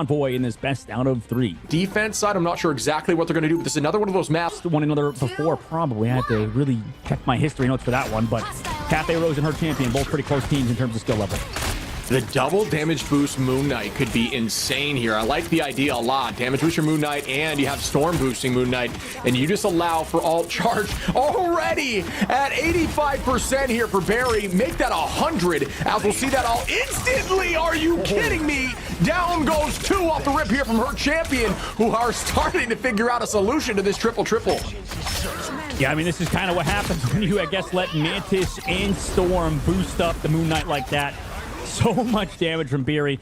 Convoy in this best out of 3. Defense side, I'm not sure exactly what they're going to do, but this is another one of those maps. One another before, probably. I had to really check my history notes for that one, but Cafe Rose and her champion, both pretty close teams in terms of skill level. The double damage boost Moon Knight could be insane here. I like the idea a lot. Damage boost your Moon Knight, and you have storm boosting Moon Knight, and you just allow for alt charge already at 85% here for Barry. Make that 100, as we'll see that all instantly. Are you kidding me? Down goes 2 off the rip here from her champion, who are starting to figure out a solution to this triple-triple. Yeah, I mean, this is kind of what happens when you, I guess, let Mantis and Storm boost up the Moon Knight like that. So much damage from Beery.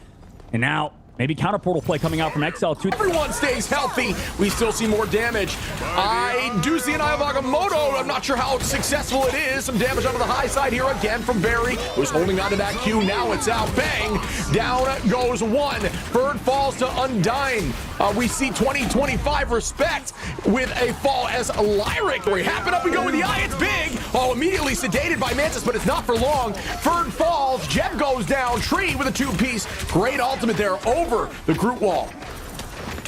And now, maybe counter portal play coming out from XL2. Everyone stays healthy. We still see more damage. I do see an Eye of Agamotto. I'm not sure how successful it is. Some damage onto the high side here again from Barry, who's holding onto that Q. Now it's out. Bang! Down goes 1. Bird falls to Undyne. We see 2025 respect with a fall as Lyric. We happen up and go with the eye. It's big. Oh, immediately sedated by Mantis, but it's not for long. Ferd falls. Jeb goes down. Tree with a 2-piece. Great ultimate there over the Groot wall.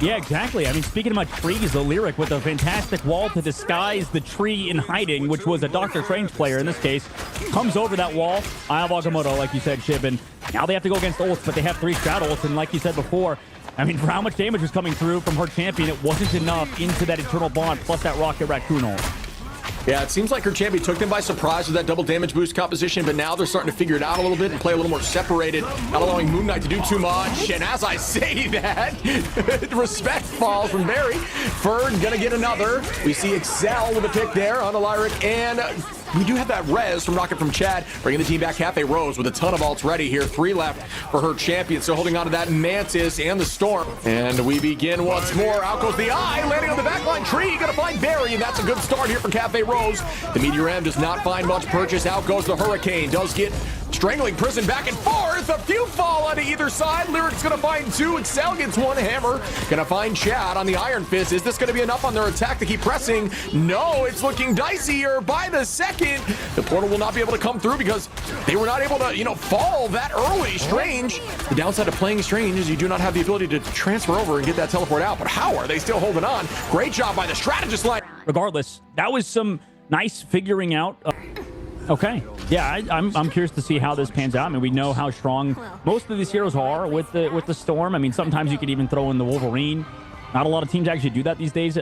Yeah, exactly. I mean, speaking of my trees, the Lyric with a fantastic wall to disguise the tree in hiding, which was a Doctor Strange player in this case, comes over that wall. Eye of Agamotto, like you said, Shib, and now they have to go against ults, but they have 3 strat ults, and like you said before, I mean, for how much damage was coming through from her champion, it wasn't enough into that Eternal Bond, plus that Rocket Raccoon ult. Yeah, it seems like her champion took them by surprise with that double damage boost composition, but now they're starting to figure it out a little bit and play a little more separated, not allowing Moon Knight to do too much. And as I say that, respect falls from Barry. Ferd gonna get another. We see Excel with a pick there on the Lyric, and we do have that res from Rocket from Chad, bringing the team back. Cafe Rose with a ton of ults ready here. 3 left for her champion, so holding on to that Mantis and the Storm. And we begin once more. Out goes the Eye, landing on the backline. Tree gonna find Barry, and that's a good start here for Cafe Rose. The Meteor M does not find much purchase. Out goes the Hurricane. Does get strangling Prison back and forth. A few fall onto either side. Lyric's gonna find 2. Excel gets 1. Hammer gonna find Chad on the Iron Fist. Is this gonna be enough on their attack to keep pressing? No, it's looking dicier by the second. The portal will not be able to come through because they were not able to, fall that early. Strange. The downside of playing Strange is you do not have the ability to transfer over and get that teleport out. But how are they still holding on? Great job by the strategist line. Regardless, that was some nice figuring out. Okay. Yeah, I'm curious to see how this pans out. I mean, we know how strong most of these heroes are with the Storm. I mean, sometimes you could even throw in the Wolverine. Not a lot of teams actually do that these days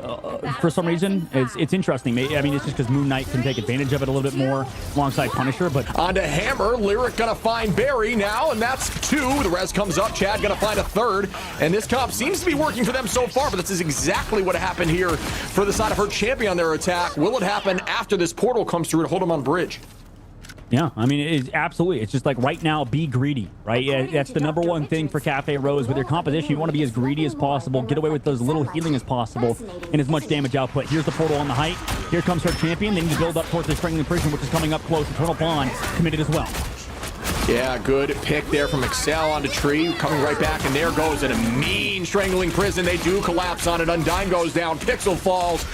for some reason. It's interesting. I mean, it's just because Moon Knight can take advantage of it a little bit more alongside Punisher. But on to Hammer. Lyric gonna find Barry now, and that's 2. The res comes up. Chad gonna find a 3rd. And this comp seems to be working for them so far, but this is exactly what happened here for the side of her champion on their attack. Will it happen after this portal comes through to hold them on bridge? Yeah, I mean, it's absolutely. It's just like right now, be greedy, right? Yeah, that's the #1 thing for Cafe Rose. With your composition, you want to be as greedy as possible, get away with as little healing as possible, and as much damage output. Here's the portal on the height. Here comes her champion. They need to build up towards the Strangling Prison, which is coming up close. Eternal Bond committed as well. Yeah, good pick there from Excel onto Tree. Coming right back, and there goes in a mean Strangling Prison. They do collapse on it. Undyne goes down. Pixel falls.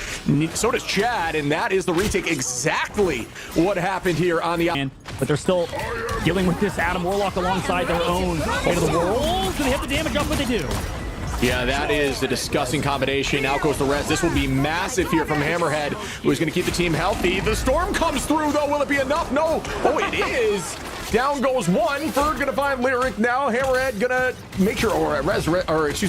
So does Chad, and that is the retake. Exactly what happened here on the... But they're still dealing with this Adam Warlock alongside their own Fate of the World. Do they have the damage up? What they do? Yeah, that is a disgusting combination. Out goes the res. This will be massive here from Hammerhead, who's going to keep the team healthy. The Storm comes through, though. Will it be enough? No. Oh, it is. Down goes 1. Ferd gonna find Lyric now. Hammerhead gonna make sure,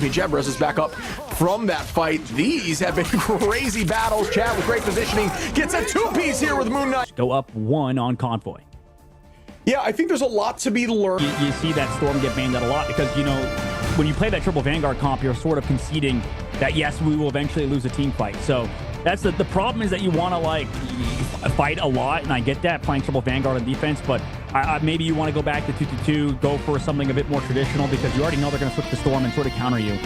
Jeb res is back up from that fight. These have been crazy battles. Chad with great positioning gets a 2-piece here with Moon Knight. Go up 1 on Convoy. Yeah, I think there's a lot to be learned. You see that Storm get banned out a lot because, when you play that triple Vanguard comp, you're sort of conceding that, yes, we will eventually lose a team fight. So that's the problem, is that you want to fight a lot, and I get that playing triple Vanguard on defense, but maybe you want to go back to 2-2, go for something a bit more traditional because you already know they're going to switch the Storm and sort of counter you.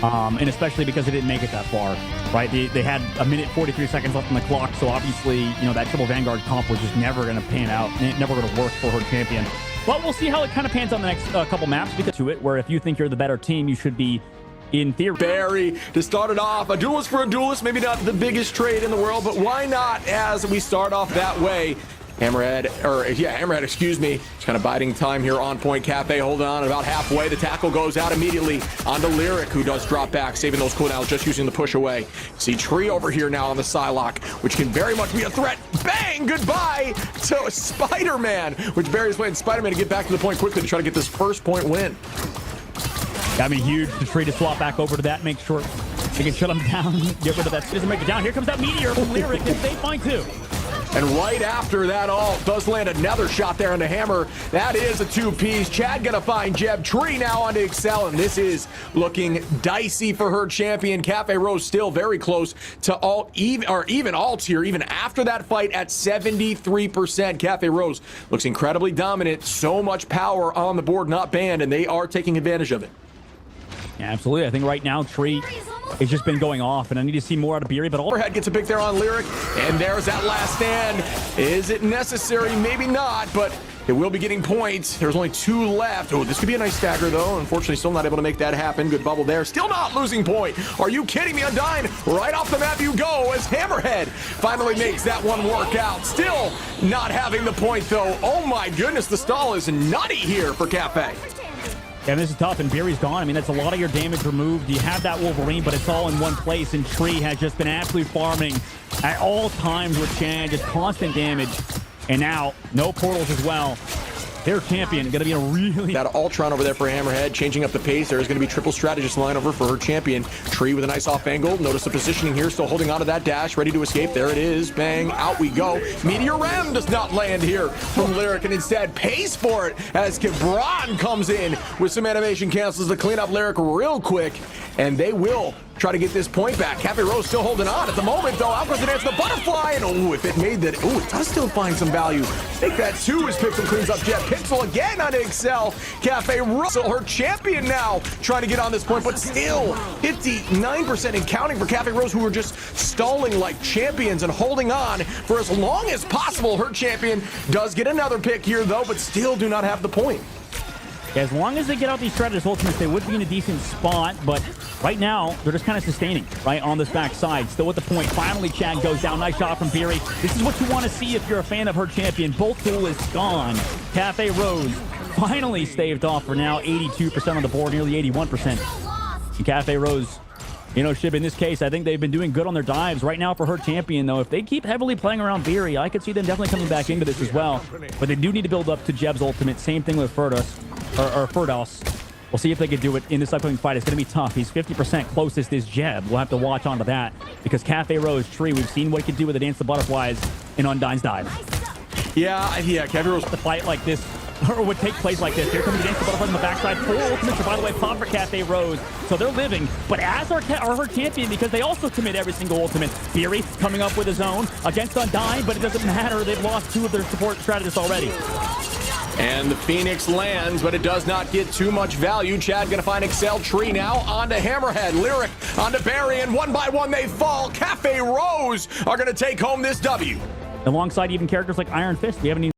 And especially because they didn't make it that far, right? They had 1:43 seconds left on the clock, so obviously, that triple Vanguard comp was just never going to pan out, and never going to work for her champion. But we'll see how it kind of pans on the next couple maps, because to it, where if you think you're the better team, you should be, in theory. Barry to start it off. A duelist for a duelist, maybe not the biggest trade in the world, but why not as we start off that way? Hammerhead, excuse me. Just kind of biding time here on point. Cafe holding on about halfway. The tackle goes out immediately onto Lyric, who does drop back, saving those cooldowns, just using the push away. See Tree over here now on the Psylocke, which can very much be a threat. Bang! Goodbye to Spider-Man, which Barry's playing Spider-Man to get back to the point quickly to try to get this first point win. I mean, huge for Tree to swap back over to that, make sure they can shut him down, get rid of that. Doesn't make it down. Here comes that meteor from Lyric, and they find two. And right after that ult does land another shot there on the Hammer. That is a two-piece. Chad gonna find Jeb. Tree now onto Excel, and this is looking dicey for her champion. Cafe Rose still very close to even alts here, even after that fight at 73%. Cafe Rose looks incredibly dominant. So much power on the board, not banned, and they are taking advantage of it. Yeah, absolutely. I think right now Tree has just been going off, and I need to see more out of Beery, but Overhead gets a pick there on Lyric, and there's that last stand. Is it necessary? Maybe not, but it will be getting points. There's only two left. Oh, this could be a nice stagger, though. Unfortunately, still not able to make that happen. Good bubble there. Still not losing point. Are you kidding me? Undyne, right off the map you go as Hammerhead finally makes that one work out. Still not having the point, though. Oh, my goodness. The stall is nutty here for Cafe. Yeah, this is tough, and Beery's gone. I mean, that's a lot of your damage removed. You have that Wolverine, but it's all in one place, and Tree has just been absolutely farming at all times with Chan, just constant damage. And now, no portals as well. Their champion going to be a really... That Ultron over there for Hammerhead, changing up the pace. There's going to be triple strategist line over for her champion. Tree with a nice off angle. Notice the positioning here, still holding on to that dash, ready to escape. There it is. Bang, out we go. Meteor Ram does not land here from Lyric, and instead pays for it as Kibran comes in with some animation cancels to clean up Lyric real quick, and they will try to get this point back. Cafe Rose still holding on at the moment, though. Out goes the dance, the butterfly, and oh, if it made that, oh, it does still find some value. Take that too as Pixel cleans up Jet. Pixel again on Excel. Cafe Rose, her champion now, trying to get on this point, but still 59% and counting for Cafe Rose, who are just stalling like champions and holding on for as long as possible. Her champion does get another pick here, though, but still do not have the point. As long as they get out these strategist ultimates, they would be in a decent spot, but right now, they're just kind of sustaining, right, on this backside. Still at the point. Finally, Chad goes down. Nice shot from Beery. This is what you want to see if you're a fan of her champion. Bolt tool is gone. Cafe Rose finally staved off for now 82% on the board, nearly 81%. And Cafe Rose, you know, Shib, in this case, I think they've been doing good on their dives. Right now for her champion, though, if they keep heavily playing around Beery, I could see them definitely coming back into this as well. But they do need to build up to Jeb's ultimate. Same thing with Ferdos. We'll see if they can do it in this upcoming fight. It's going to be tough. He's 50% closest is Jeb. We'll have to watch onto that because Cafe Rose, Tree, we've seen what he can do with the Dance the Butterflies in Undyne's dive. Yeah, Cafe Rose. The fight like this, or would take place like this. Here comes the Dance the Butterflies on the backside. Full ultimates, by the way, pop for Cafe Rose. So they're living, but as her champion, because they also commit every single ultimate. Beery coming up with his own against Undyne, but it doesn't matter. They've lost two of their support strategists already. And the Phoenix lands, but it does not get too much value. Chad gonna find Excel. Tree now onto Hammerhead. Lyric onto Barry, and one by one they fall. Cafe Rose are gonna take home this W. Alongside even characters like Iron Fist, we haven't even